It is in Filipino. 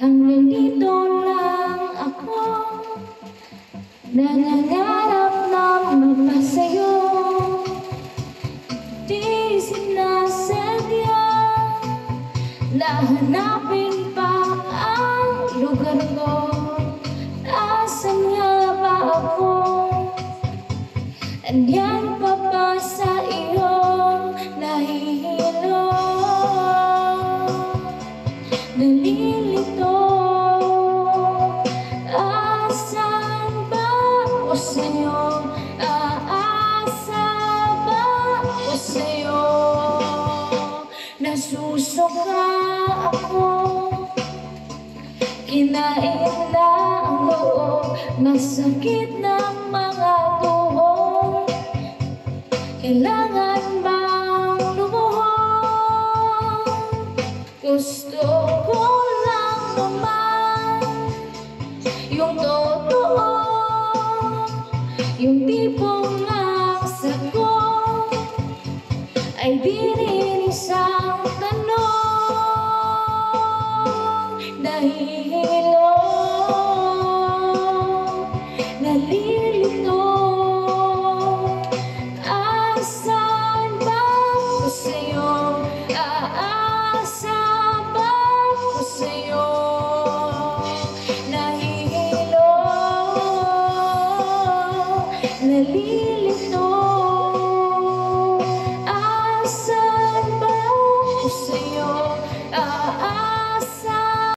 Hanggang dito lang ako, nangangarap na magpasayo. Di sinasadya na hanapin pa ang lugar ko. Asan nga ba ako? Andiyan pa ba sa iyong nahihilo? Nalilito, asan ba ako sa'yo? Aasa ba ako sa'yo? Nasusuka ako, kinain na ang loob, masakit ng mga tuhod. Kailangan bang lumuhod? Gusto ko lang naman yung totoo, yung tipong ang sagot ay di rin isang tanong. Dahil